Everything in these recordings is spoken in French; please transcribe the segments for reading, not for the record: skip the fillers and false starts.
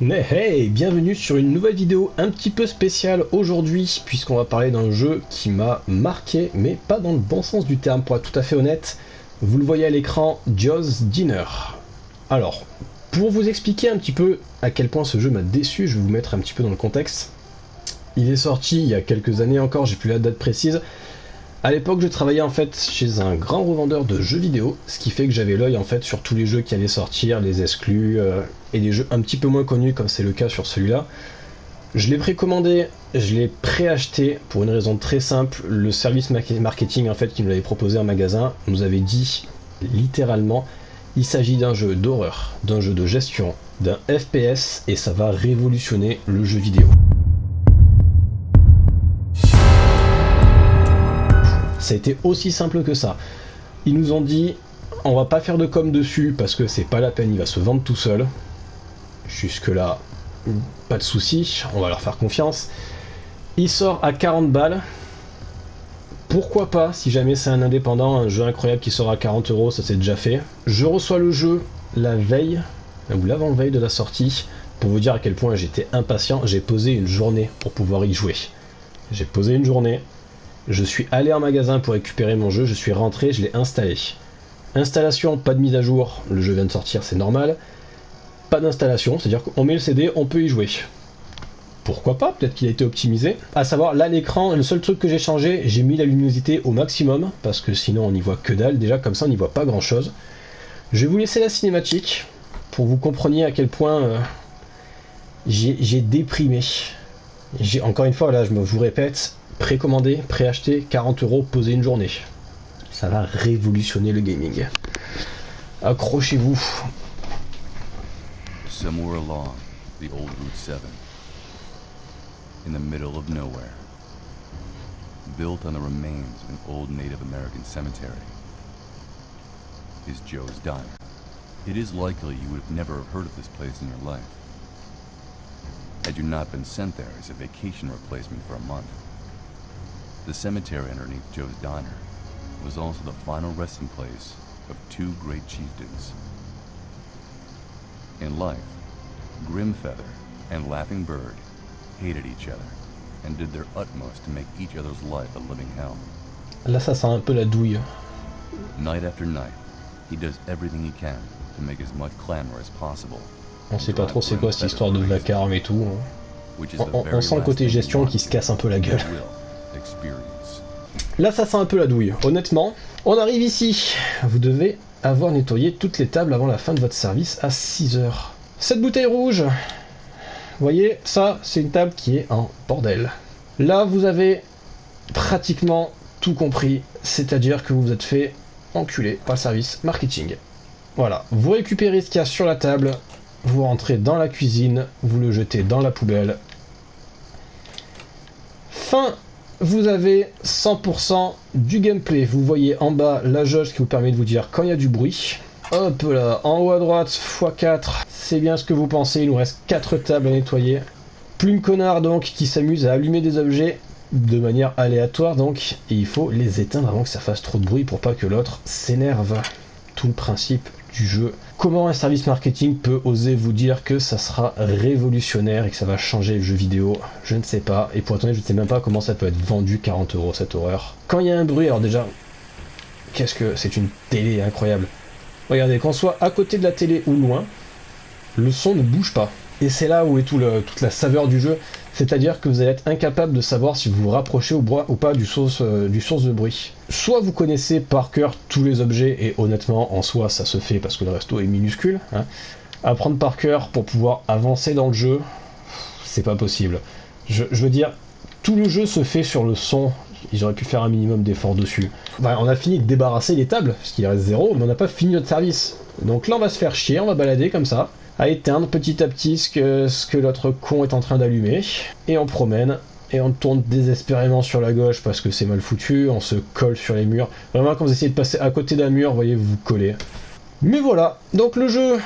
Hey, bienvenue sur une nouvelle vidéo un petit peu spéciale aujourd'hui, puisqu'on va parler d'un jeu qui m'a marqué, mais pas dans le bon sens du terme, pour être tout à fait honnête. Vous le voyez à l'écran, Joe's Dinner. Alors, pour vous expliquer un petit peu à quel point ce jeu m'a déçu, je vais vous mettre un petit peu dans le contexte. Il est sorti il y a quelques années encore, j'ai plus la date précise. À l'époque, je travaillais en fait chez un grand revendeur de jeux vidéo, ce qui fait que j'avais l'œil en fait sur tous les jeux qui allaient sortir, les exclus et des jeux un petit peu moins connus comme c'est le cas sur celui-là. Je l'ai précommandé, je l'ai préacheté pour une raison très simple. Le service marketing en fait qui me l'avait proposé en magasin nous avait dit littéralement il s'agit d'un jeu d'horreur, d'un jeu de gestion, d'un FPS et ça va révolutionner le jeu vidéo. Ça a été aussi simple que ça. Ils nous ont dit, on va pas faire de com dessus parce que c'est pas la peine, il va se vendre tout seul. Jusque là, pas de soucis, on va leur faire confiance. Il sort à 40 balles. Pourquoi pas, si jamais c'est un indépendant, un jeu incroyable qui sort à 40 €, ça c'est déjà fait. Je reçois le jeu la veille, ou l'avant-veille de la sortie, pour vous dire à quel point j'étais impatient. J'ai posé une journée pour pouvoir y jouer. J'ai posé une journée. Je suis allé en magasin pour récupérer mon jeu, je suis rentré, je l'ai installé. Installation, pas de mise à jour, le jeu vient de sortir, c'est normal. Pas d'installation, c'est-à-dire qu'on met le CD, on peut y jouer. Pourquoi pas, peut-être qu'il a été optimisé. À savoir, là l'écran, le seul truc que j'ai changé, j'ai mis la luminosité au maximum, parce que sinon on n'y voit que dalle, déjà comme ça on n'y voit pas grand-chose. Je vais vous laisser la cinématique, pour que vous compreniez à quel point j'ai déprimé. Encore une fois, là je vous répète, précommandé, préacheté, 40 €, posé une journée. Ça va révolutionner le gaming. Accrochez-vous. Somewhere along the old Route 7, in the middle of nowhere, built on the remains of an old Native American cemetery, is Joe's Diner. It is likely you would have never heard of this place in your life, had you not been sent there as a vacation replacement for a month. The cemetery underneath Joe's Diner was also the final resting place of two great chieftains. In life, Grimfeather and Laughing Bird hated each other and did their utmost to make each other's life a living hell. Là ça sent un peu la douille. Night after night, he does everything he can to make as much clamor as possible. On sait pas trop c'est quoi cette histoire de vacarme et tout. On sent le côté gestion qui se casse un peu la gueule. Là ça sent un peu la douille, honnêtement. On arrive ici, vous devez avoir nettoyé toutes les tables avant la fin de votre service à 6 h. Cette bouteille rouge, vous voyez, ça c'est une table qui est en bordel. Là vous avez pratiquement tout compris, c'est-à-dire que vous vous êtes fait enculer par le service marketing. Voilà, vous récupérez ce qu'il y a sur la table, vous rentrez dans la cuisine, vous le jetez dans la poubelle. Fin. Vous avez 100% du gameplay. Vous voyez en bas la jauge qui vous permet de vous dire quand il y a du bruit. Hop là, en haut à droite, x4. C'est bien ce que vous pensez, il nous reste 4 tables à nettoyer. Plume connard donc qui s'amuse à allumer des objets de manière aléatoire donc. Et il faut les éteindre avant que ça fasse trop de bruit pour pas que l'autre s'énerve. Tout le principe du jeu. Comment un service marketing peut oser vous dire que ça sera révolutionnaire et que ça va changer le jeu vidéo? Je ne sais pas. Et pour être honnête, je ne sais même pas comment ça peut être vendu 40 € cette horreur. Quand il y a un bruit, alors déjà, qu'est-ce que c'est, une télé incroyable. Regardez, qu'on soit à côté de la télé ou loin, le son ne bouge pas. Et c'est là où est toute la saveur du jeu. C'est-à-dire que vous allez être incapable de savoir si vous vous rapprochez ou pas du source de bruit. Soit vous connaissez par cœur tous les objets, et honnêtement, en soi, ça se fait parce que le resto est minuscule. Hein. Apprendre par cœur pour pouvoir avancer dans le jeu, c'est pas possible. Je veux dire, tout le jeu se fait sur le son. Ils auraient pu faire un minimum d'effort dessus. Enfin, on a fini de débarrasser les tables, parce qu'il reste 0, mais on n'a pas fini notre service. Donc là, on va se faire chier, on va balader comme ça, à éteindre petit à petit ce que l'autre con est en train d'allumer, et on promène, et on tourne désespérément sur la gauche parce que c'est mal foutu, on se colle sur les murs. Vraiment, quand vous essayez de passer à côté d'un mur, vous voyez, vous vous collez. Mais voilà, donc le jeu,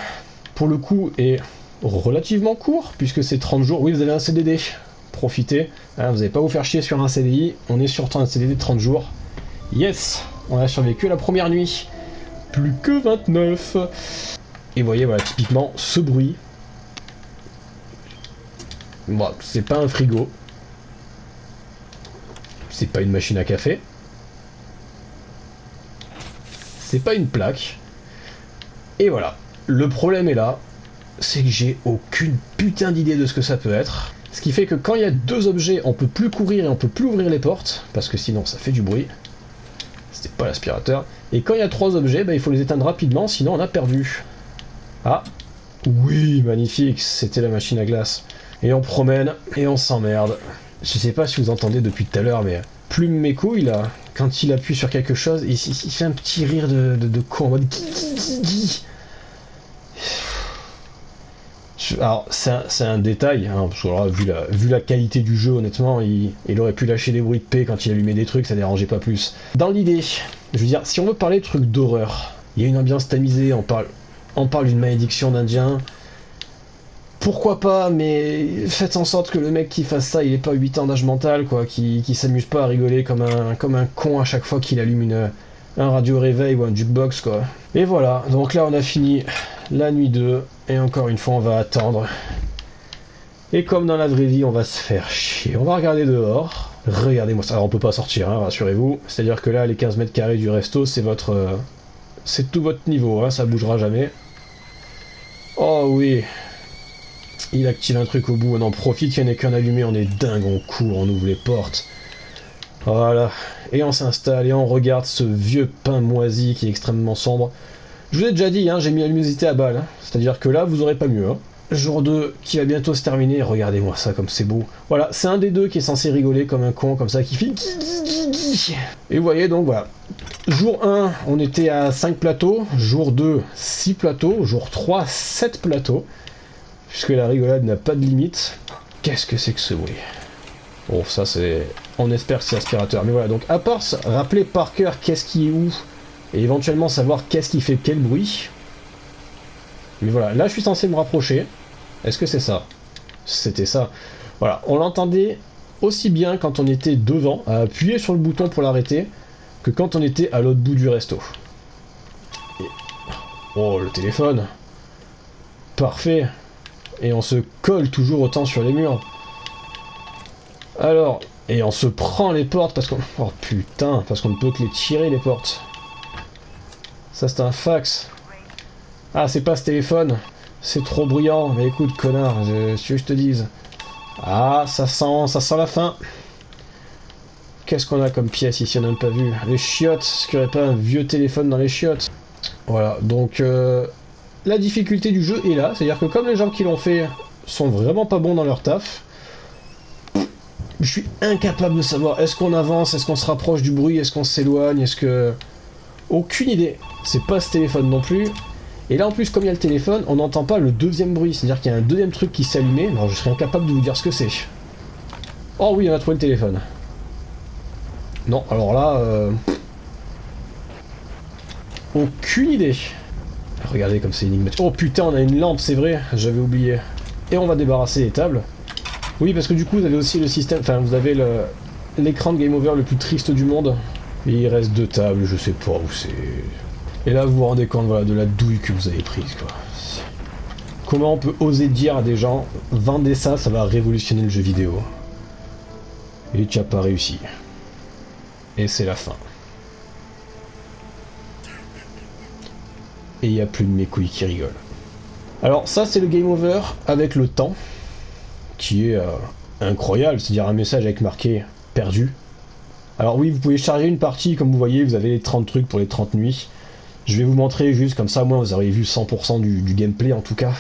pour le coup, est relativement court, puisque c'est 30 jours. Oui, vous avez un CDD, profitez, hein, vous n'allez pas vous faire chier sur un CDI, on est sur un CDD de 30 jours. Yes, on a survécu la première nuit, plus que 29. Et vous voyez, voilà, typiquement, ce bruit, Bon, c'est pas un frigo. C'est pas une machine à café. C'est pas une plaque. Et voilà. Le problème est là. C'est que j'ai aucune putain d'idée de ce que ça peut être. Ce qui fait que quand il y a deux objets, on peut plus courir et on peut plus ouvrir les portes. Parce que sinon ça fait du bruit. C'était pas l'aspirateur. Et quand il y a trois objets, bah, il faut les éteindre rapidement, sinon on a perdu. Ah. Oui, magnifique. C'était la machine à glace. Et on promène et on s'emmerde. Je sais pas si vous entendez depuis tout à l'heure, mais Plume mes couilles là, quand il appuie sur quelque chose, il fait un petit rire de con en mode alors c'est un détail, hein, parce que alors, vu la qualité du jeu, honnêtement, il aurait pu lâcher des bruits de paix quand il allumait des trucs, ça dérangeait pas plus. Dans l'idée, je veux dire, si on veut parler de trucs d'horreur, il y a une ambiance tamisée, on parle d'une malédiction d'Indien. Pourquoi pas, mais faites en sorte que le mec qui fasse ça, il ait pas 8 ans d'âge mental, quoi, qui s'amuse pas à rigoler comme un con à chaque fois qu'il allume un radio réveil ou un jukebox, quoi. Et voilà, donc là on a fini la nuit 2, et encore une fois on va attendre. Et comme dans la vraie vie, on va se faire chier. On va regarder dehors. Regardez-moi ça. Alors on peut pas sortir, hein, rassurez-vous. C'est-à-dire que là, les 15 mètres carrés du resto, c'est c'est tout votre niveau, hein, ça bougera jamais. Oh oui. Il active un truc au bout, on en profite, il n'y en a qu'un allumé, on est dingue, on court, on ouvre les portes. Voilà. Et on s'installe et on regarde ce vieux pain moisi qui est extrêmement sombre. Je vous ai déjà dit, hein, j'ai mis la luminosité à balle. Hein. C'est-à-dire que là, vous aurez pas mieux. Hein. Jour 2 qui va bientôt se terminer, regardez-moi ça comme c'est beau. Voilà, c'est un des deux qui est censé rigoler comme un con, comme ça, qui fait... Et vous voyez, donc voilà. Jour 1, on était à 5 plateaux. Jour 2, 6 plateaux. Jour 3, 7 plateaux. Puisque la rigolade n'a pas de limite. Qu'est-ce que c'est que ce bruit? Bon, ça c'est... On espère que c'est aspirateur. Mais voilà, donc à part rappeler par cœur qu'est-ce qui est où, et éventuellement savoir qu'est-ce qui fait quel bruit. Mais voilà, là je suis censé me rapprocher. Est-ce que c'est ça? C'était ça. Voilà, on l'entendait aussi bien quand on était devant, à appuyer sur le bouton pour l'arrêter, que quand on était à l'autre bout du resto. Et... Oh, le téléphone. Parfait. Et on se colle toujours autant sur les murs. Alors, et on se prend les portes parce qu'on... Oh putain, parce qu'on ne peut que les tirer les portes. Ça c'est un fax. Ah, c'est pas ce téléphone. C'est trop bruyant. Mais écoute, connard, si je te dise. Ah, ça sent la fin. Qu'est-ce qu'on a comme pièce ici, on n'a même pas vu. Les chiottes, est-ce qu'il n'y aurait pas un vieux téléphone dans les chiottes? Voilà, donc... La difficulté du jeu est là, c'est-à-dire que comme les gens qui l'ont fait sont vraiment pas bons dans leur taf, je suis incapable de savoir est-ce qu'on avance, est-ce qu'on se rapproche du bruit, est-ce qu'on s'éloigne, est-ce que... Aucune idée. C'est pas ce téléphone non plus. Et là en plus, comme il y a le téléphone, on n'entend pas le deuxième bruit, c'est-à-dire qu'il y a un deuxième truc qui s'est allumé, alors je serais incapable de vous dire ce que c'est. Oh oui, on a trouvé le téléphone. Non, alors là... Aucune idée. Regardez comme c'est énigmatique. Oh putain, on a une lampe, c'est vrai, j'avais oublié. Et on va débarrasser les tables. Oui, parce que du coup, vous avez aussi le système... Enfin, vous avez l'écran de Game Over le plus triste du monde. Et il reste 2 tables, je sais pas où c'est... Et là, vous vous rendez compte, voilà, de la douille que vous avez prise, quoi. Comment on peut oser dire à des gens, vendez ça, ça va révolutionner le jeu vidéo. Et tu n'as pas réussi. Et c'est la fin. Et il n'y a plus de mes couilles qui rigolent. Alors ça c'est le game over avec le temps, qui est incroyable, c'est-à-dire un message avec marqué « perdu ». Alors oui, vous pouvez charger une partie, comme vous voyez, vous avez les 30 trucs pour les 30 nuits. Je vais vous montrer juste comme ça, moi vous aurez vu 100% du gameplay en tout cas.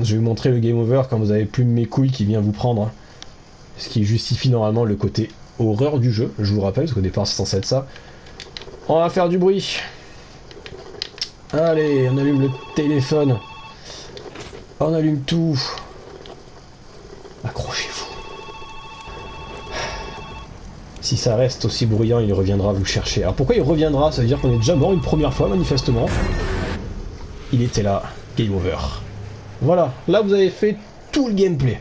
Je vais vous montrer le game over quand vous avez plus de mes couilles qui vient vous prendre. Ce qui justifie normalement le côté horreur du jeu, je vous rappelle, parce qu'au départ c'est censé être ça. On va faire du bruit. Allez, on allume le téléphone. On allume tout. Accrochez-vous. Si ça reste aussi bruyant, il reviendra vous chercher. Alors pourquoi il reviendra? Ça veut dire qu'on est déjà mort une première fois, manifestement. Il était là. Game over. Voilà, là vous avez fait tout le gameplay.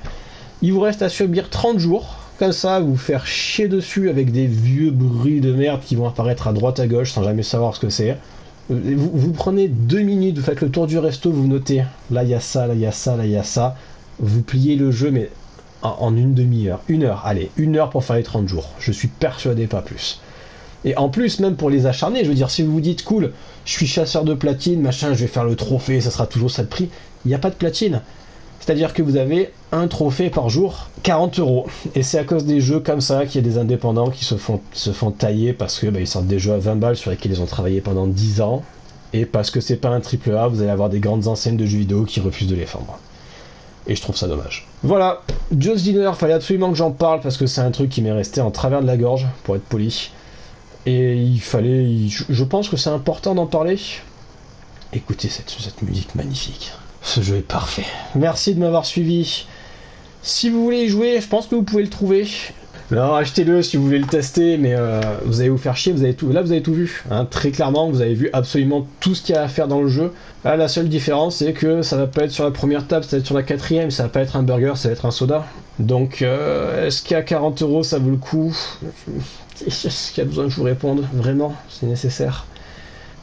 Il vous reste à subir 30 jours. Comme ça, vous faire chier dessus avec des vieux bruits de merde qui vont apparaître à droite à gauche sans jamais savoir ce que c'est. Vous prenez 2 minutes, vous faites le tour du resto, vous notez là il y a ça, là il y a ça, là il y a ça. Vous pliez le jeu, mais en une demi-heure. 1 heure, allez, 1 heure pour faire les 30 jours. Je suis persuadé, pas plus. Et en plus, même pour les acharnés, je veux dire, si vous vous dites, cool, je suis chasseur de platine, machin, je vais faire le trophée, ça sera toujours ça de prix, il n'y a pas de platine. C'est-à-dire que vous avez un trophée par jour, 40 euros. Et c'est à cause des jeux comme ça qu'il y a des indépendants qui se font tailler parce que ils sortent des jeux à 20 balles sur lesquels ils ont travaillé pendant 10 ans. Et parce que c'est pas un triple A, vous allez avoir des grandes enseignes de jeux vidéo qui refusent de les vendre. Et je trouve ça dommage. Voilà, Just Dinner, fallait absolument que j'en parle parce que c'est un truc qui m'est resté en travers de la gorge, pour être poli. Et il fallait... Je pense que c'est important d'en parler. Écoutez cette musique magnifique. Ce jeu est parfait. Merci de m'avoir suivi. Si vous voulez y jouer, je pense que vous pouvez le trouver. Non, achetez-le si vous voulez le tester, mais vous allez vous faire chier, vous avez tout... Là vous avez tout vu, hein. Très clairement, vous avez vu absolument tout ce qu'il y a à faire dans le jeu. Là, la seule différence, c'est que ça va pas être sur la première table, ça va être sur la quatrième, ça va pas être un burger, ça va être un soda. Donc, est-ce qu'à 40 euros, ça vaut le coup? Est-ce qu'il y a besoin que je vous réponde? Vraiment, c'est nécessaire.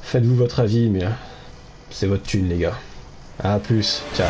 Faites-vous votre avis, mais c'est votre thune, les gars. A plus, ciao.